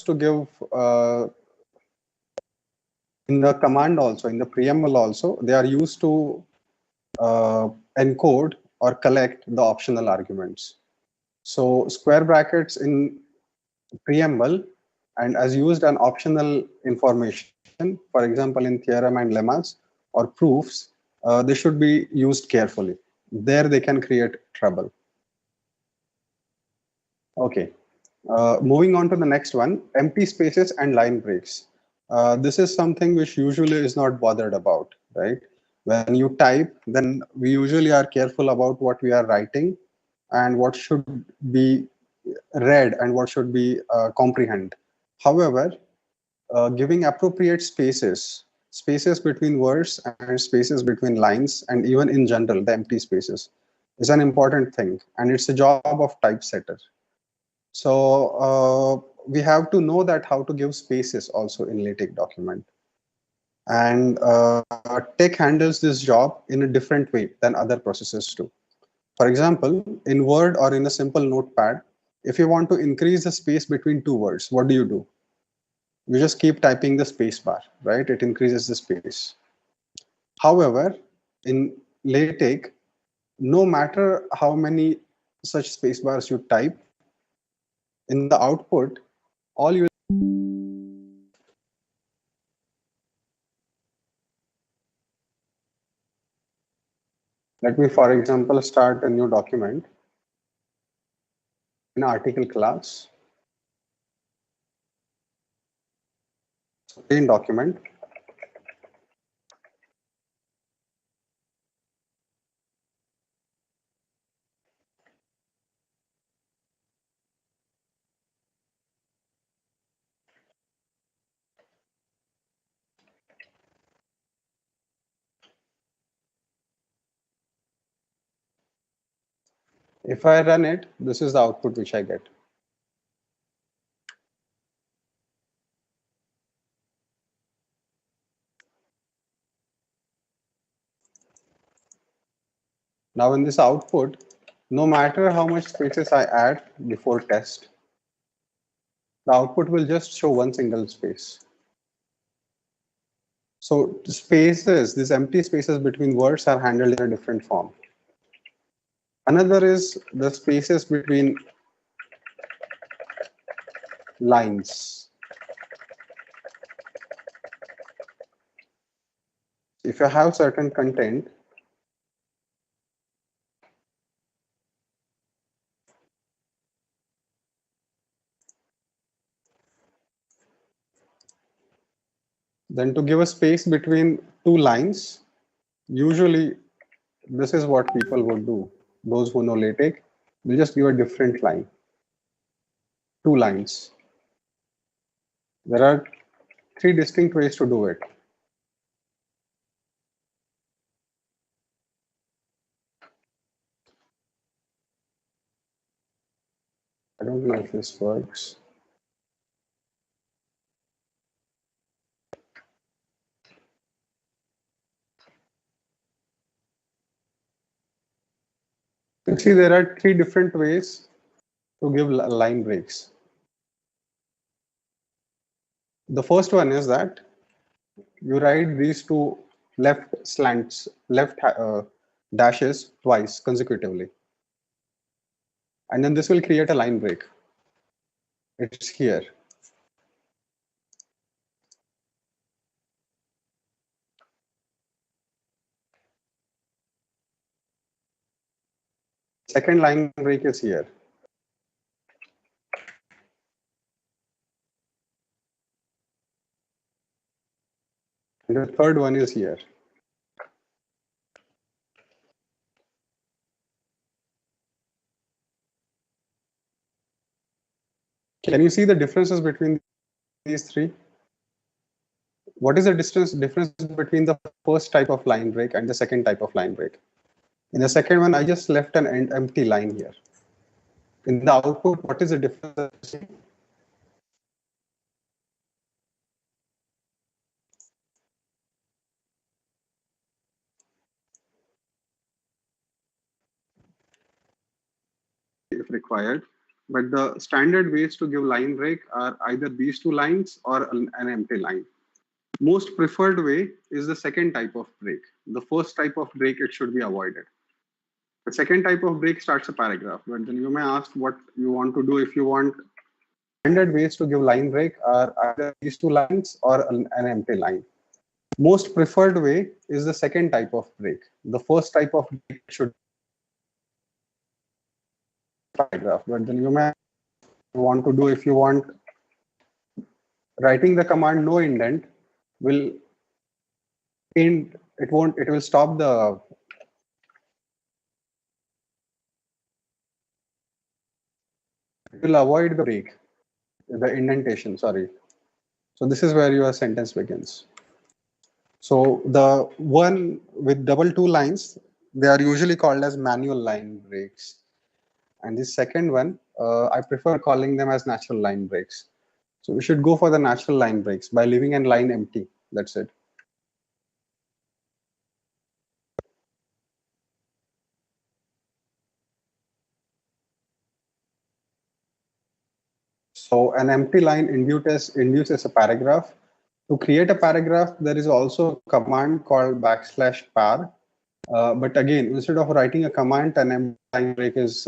used to give in the command also, in the preamble also, they are used to encode or collect the optional arguments. So square brackets in preamble and as used an optional information, for example, in theorem and lemmas or proofs, they should be used carefully. There they can create trouble. Okay, moving on to the next one, empty spaces and line breaks. This is something which usually is not bothered about, right? When you type, then we usually are careful about what we are writing and what should be read and what should be comprehend. However, giving appropriate spaces between words and spaces between lines, and even in general, the empty spaces is an important thing, and it's a job of typesetter. So we have to know that how to give spaces also in LaTeX document. And tech handles this job in a different way than other processes do. For example, in Word or in a simple notepad, if you want to increase the space between two words, what do? You just keep typing the space bar, right? It increases the space. However, in LaTeX, no matter how many such space bars you type, in the output, all you let me, for example, start a new document in article class, in document. If I run it, this is the output which I get. Now in this output, no matter how much spaces I add before test, the output will just show one single space. So spaces, these empty spaces between words are handled in a different form. Another is the spaces between lines. If you have certain content, then to give a space between two lines, usually this is what people would do. Those who know LaTeX will just give a different line, two lines. There are three distinct ways to do it. I don't know if this works. You see, there are three different ways to give line breaks. The first one is that you write these two left slants, left dashes twice consecutively. And then this will create a line break. It's here. Second line break is here. And the third one is here. Can you see the differences between these three? What is the difference between the first type of line break and the second type of line break? In the second one, I just left an empty line here. In the output, what is the difference? If required, But the standard ways to give line break are either these two lines or an empty line. Most preferred way is the second type of break. The first type of break, it should be avoided. The second type of break starts a paragraph, but then you may ask what you want to do. If you want, standard ways to give line break are either these two lines or an empty line. Most preferred way is the second type of break. The first type of break should be paragraph, but then you may want to do, if you want, writing the command no indent will end, it will stop the, it will avoid the break, the indentation, sorry. So this is where your sentence begins. So the one with double two lines, they are usually called as manual line breaks. And the second one, I prefer calling them as natural line breaks. So we should go for the natural line breaks by leaving a line empty. That's it. So an empty line induces a paragraph. To create a paragraph, there is also a command called \par. But again, instead of writing a command, an empty line break is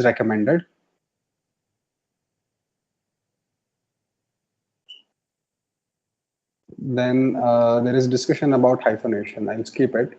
recommended. Then there is discussion about hyphenation. I'll skip it.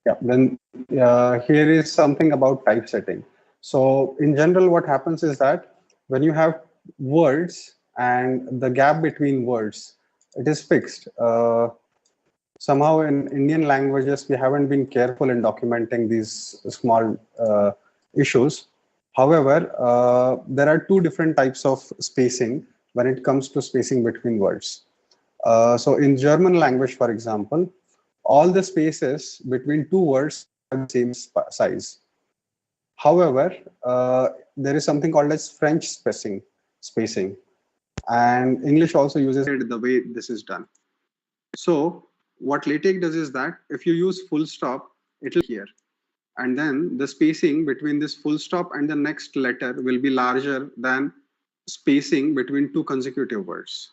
Yeah, then here is something about typesetting. So in general, what happens is that when you have words and the gap between words, it is fixed. Somehow in Indian languages, we haven't been careful in documenting these small issues. However, there are two different types of spacing when it comes to spacing between words. So in German language, for example, all the spaces between two words are the same size. However, there is something called as French spacing, and English also uses it the way this is done. So what LaTex does is that if you use full stop, it will here, and then the spacing between this full stop and the next letter will be larger than spacing between two consecutive words.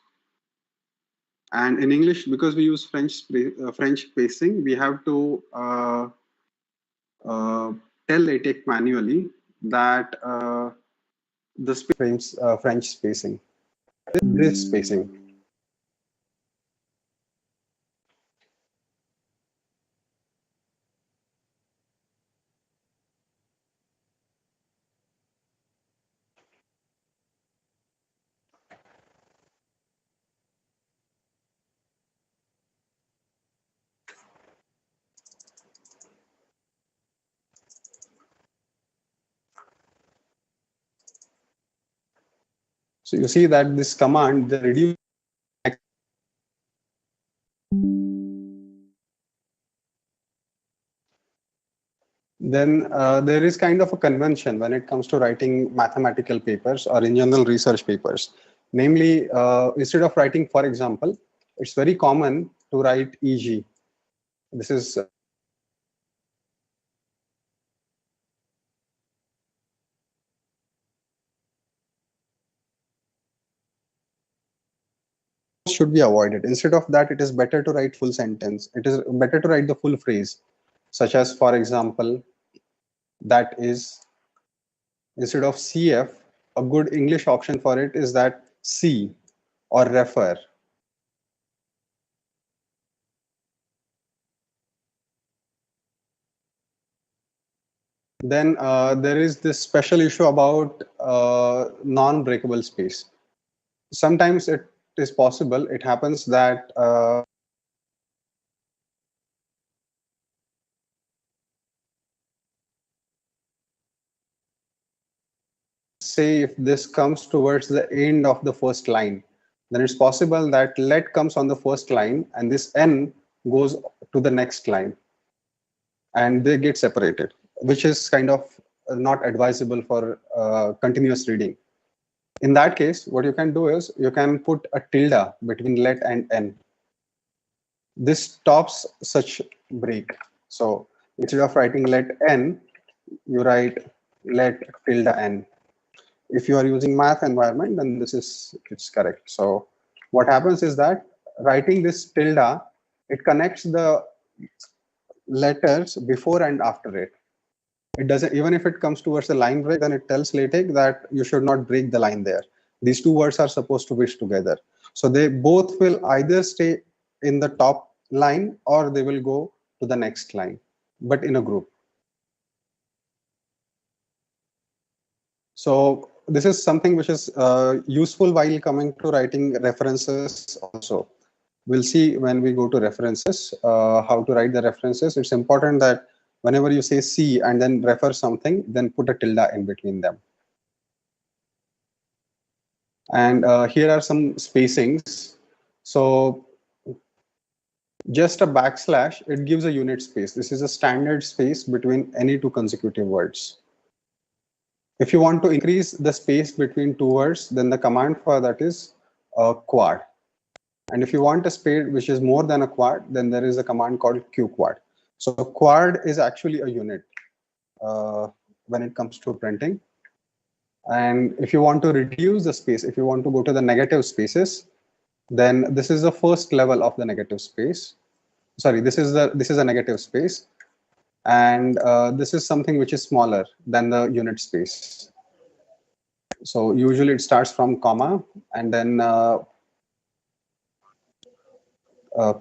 And in English, because we use French spacing, we have to tell LaTeX manually that the French spacing, this spacing. So you see that this command, the reduce, then there is kind of a convention when it comes to writing mathematical papers or in general research papers. Namely, instead of writing, for example, it's very common to write e.g. This is should be avoided. Instead of that, it is better to write full sentence. It is better to write the full phrase, such as, for example, that is, instead of CF, a good English option for it is that see or refer. Then there is this special issue about non-breakable space. Sometimes it is possible, it happens that say if this comes towards the end of the first line, then it's possible that let comes on the first line and this n goes to the next line and they get separated, which is kind of not advisable for continuous reading. In that case, what you can do is you can put a tilde between let and n. This stops such break. So instead of writing let n, you write let tilde n. If you are using math environment, then it's correct. So what happens is that writing this tilde, it connects the letters before and after it. It doesn't, even if it comes towards the line break, then it tells LaTeX that you should not break the line there. These two words are supposed to wish together. So they both will either stay in the top line or they will go to the next line, but in a group. So this is something which is useful while coming to writing references also. We'll see when we go to references, how to write the references. It's important that whenever you say see and then refer something, then put a tilde in between them. And here are some spacings. So just a backslash, it gives a unit space. This is a standard space between any two consecutive words. If you want to increase the space between two words, then the command for that is quad. And if you want a space which is more than a quad, then there is a command called qquad. So quad is actually a unit when it comes to printing. And if you want to reduce the space, if you want to go to the negative spaces, then this is the first level of the negative space. Sorry, this is a negative space, and this is something which is smaller than the unit space. So usually it starts from comma and then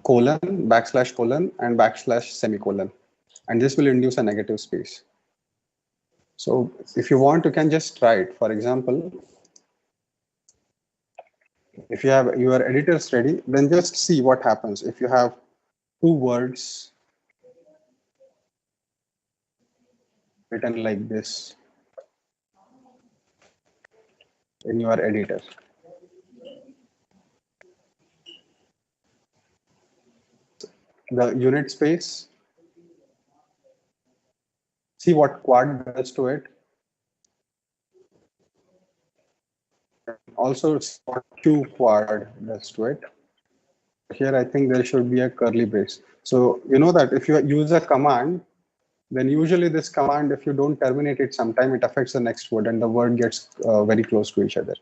colon, backslash colon, and backslash semicolon, and this will induce a negative space. So if you want, you can just try it. For example, if you have your editors ready, then just see what happens if you have two words written like this in your editor. The unit space, see what quad does to it. Also, it's what q quad does to it. Here, I think there should be a curly brace. So you know that if you use a command, then usually this command, if you don't terminate it sometime, it affects the next word and the word gets very close to each other.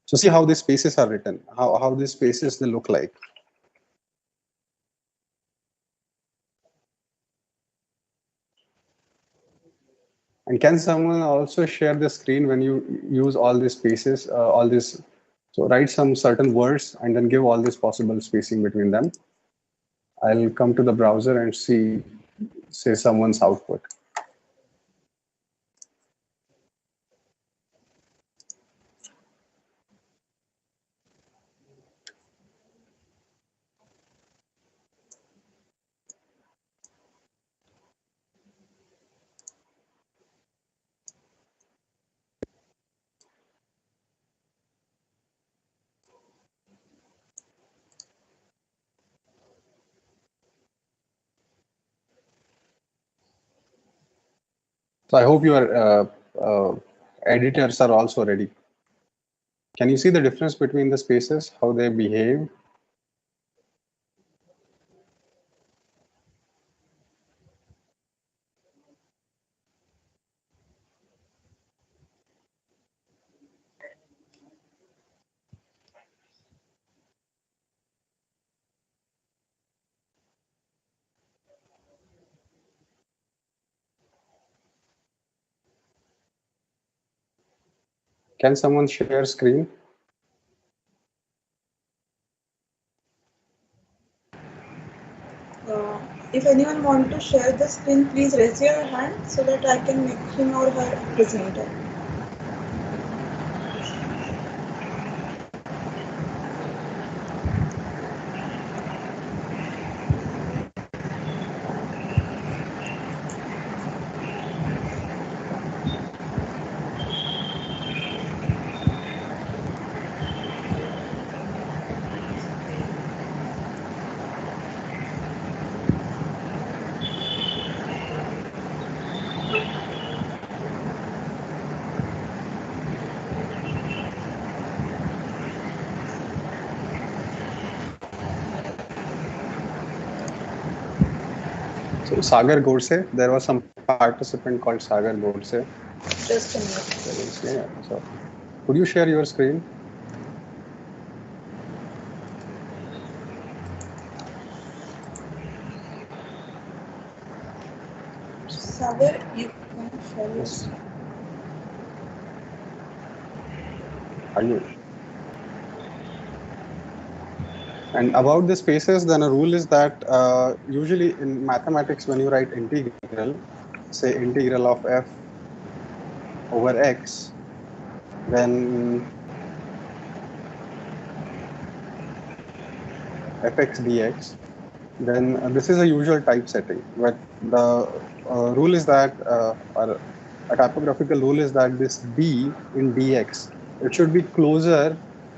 So see how these spaces are written, how these spaces they look like. And can someone also share the screen when you use all these spaces, all this? So write some certain words and then give all this possible spacing between them. I'll come to the browser and see, say, someone's output. So I hope your editors are also ready. Can you see the difference between the spaces, how they behave? Can someone share screen? If anyone want to share the screen, please raise your hand so that I can make him or her presenter. So Sagar Godse, there was some participant called Sagar Godse. Just a minute. Yeah, so could you share your screen? Sagar, you can share your Yes. screen. Are you? And about the spaces, then a rule is that usually in mathematics, when you write integral, say integral of f over x, then fx dx, then this is a usual typesetting. But the rule is that, or a typographical rule is that this d in dx, it should be closer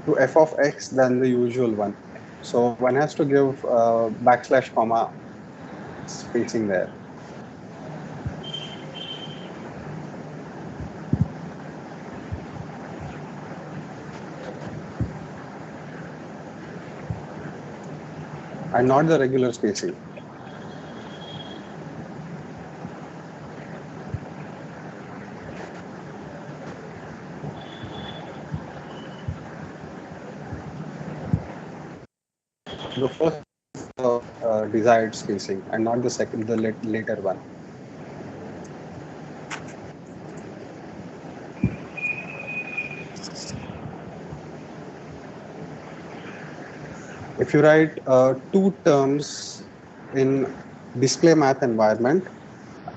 to f of x than the usual one. So one has to give backslash comma spacing there. And not the regular spacing. The first desired spacing and not the second, the later one. If you write two terms in display math environment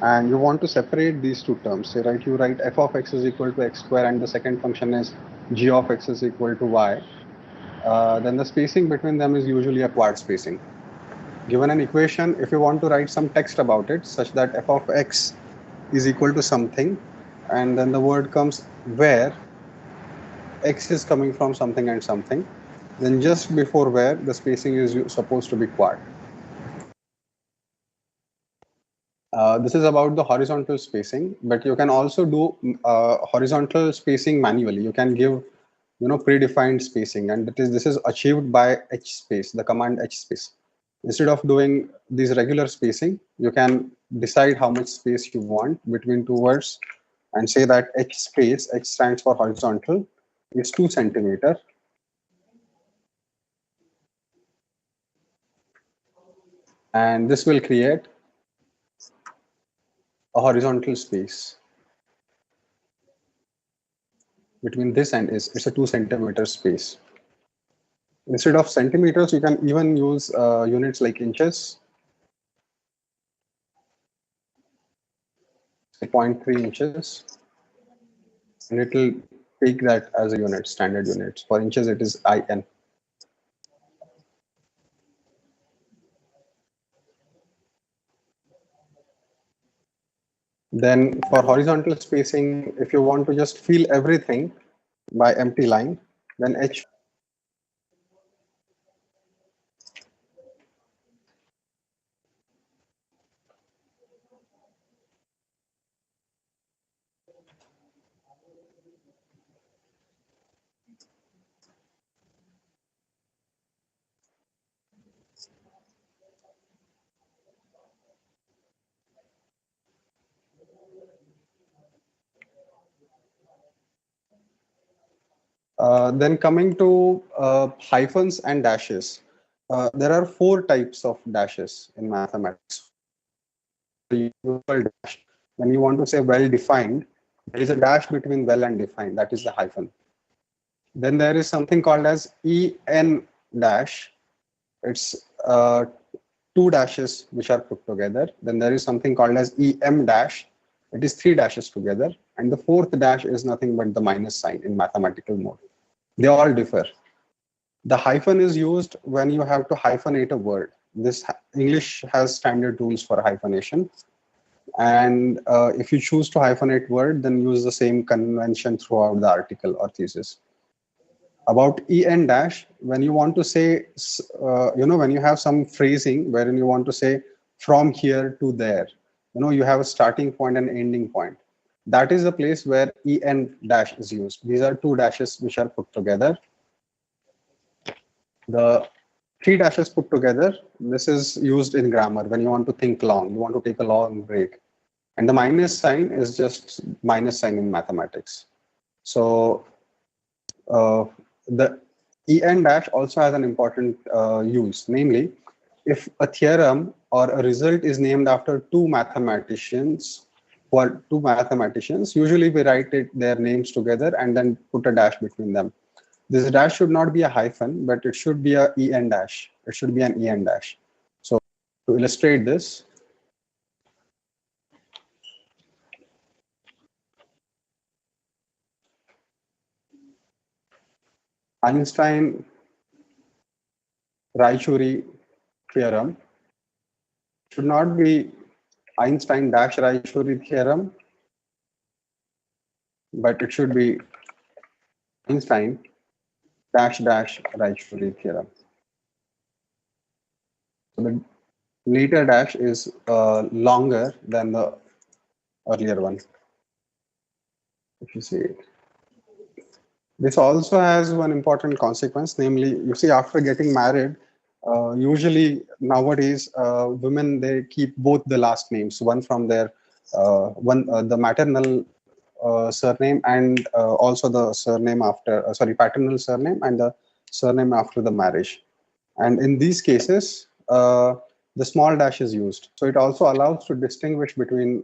and you want to separate these two terms, say you write f of x is equal to x square and the second function is g of x is equal to y, then the spacing between them is usually a quad spacing. Given an equation, if you want to write some text about it such that f of x is equal to something, and then the word comes where x is coming from something and something, then just before where the spacing is supposed to be quad. This is about the horizontal spacing, but you can also do horizontal spacing manually. You can give, predefined spacing, and this is achieved by h space, the command h space. Instead of doing these regular spacing, you can decide how much space you want between two words, and say that h space, h stands for horizontal, is 2 centimeter, and this will create a horizontal space between this and is. It's a 2 centimeter space. Instead of centimeters, you can even use units like inches, say 0.3 inches, and it will take that as a unit, standard units. For inches, it is IN. Then for horizontal spacing, if you want to just fill everything by empty line, then H. Then coming to hyphens and dashes, there are 4 types of dashes in mathematics. Usual dash. When you want to say well defined, there is a dash between well and defined. That is the hyphen. Then there is something called as EN dash. It's 2 dashes which are put together. Then there is something called as EM dash. It is 3 dashes together. And the 4th dash is nothing but the minus sign in mathematical mode. They all differ. The hyphen is used when you have to hyphenate a word. This English has standard rules for hyphenation. And if you choose to hyphenate word, then use the same convention throughout the article or thesis. About en dash, when you want to say, when you have some phrasing wherein you want to say from here to there, you have a starting point and ending point. That is the place where en dash is used. These are 2 dashes which are put together. The three dashes put together. This is used in grammar when you want to think long, you want to take a long break. And the minus sign is just minus sign in mathematics. So the en dash also has an important use, namely, if a theorem or a result is named after two mathematicians, usually we write their names together and then put a dash between them. This dash should not be a hyphen, but it should be a en dash. It should be an en dash. So to illustrate this, Einstein-Raichuri theorem should not be Einstein-Raichuri theorem, but it should be Einstein-Raichuri theorem. So the later dash is longer than the earlier one, if you see it. This also has one important consequence, namely, you see, after getting married, usually nowadays women, they keep both the last names, one from their the maternal surname, and also the surname after paternal surname and the surname after the marriage. And in these cases, the small dash is used. So it also allows to distinguish between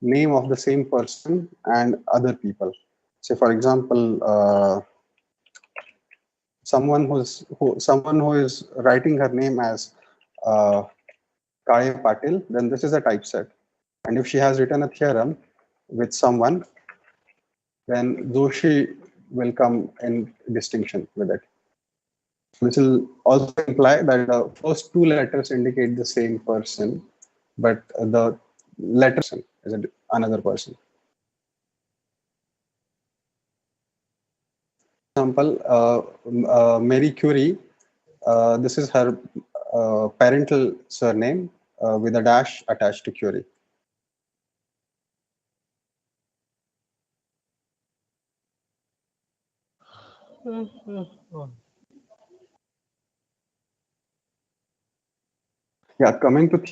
name of the same person and other people. Say, for example, someone who is writing her name as uh, Kaya Patil, then this is a typeset. And if she has written a theorem with someone, then Doshi will come in distinction with it. This will also imply that the first two letters indicate the same person, but the letter is another person. For example, Marie Curie, this is her parental surname with a dash attached to Curie. Yeah, coming to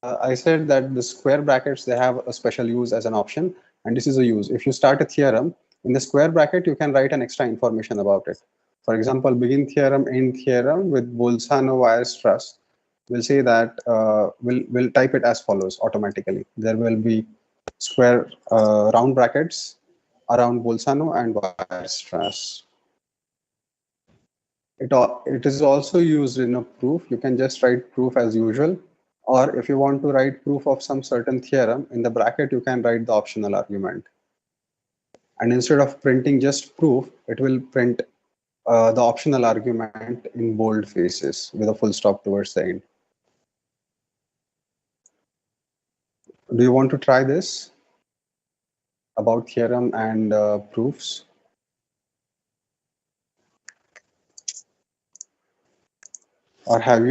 I said that the square brackets, they have a special use as an option, and this is a use. If you start a theorem, in the square bracket, you can write an extra information about it. For example, begin theorem, end theorem with Bolzano-Weier's truss. We'll say that we'll type it as follows automatically. There will be square round brackets around Bolzano and Weier's truss. It is also used in a proof. You can just write proof as usual. Or if you want to write proof of some certain theorem, in the bracket, you can write the optional argument. And instead of printing just proof, it will print the optional argument in bold faces with a full stop towards the end. Do you want to try this about theorem and proofs? Or have you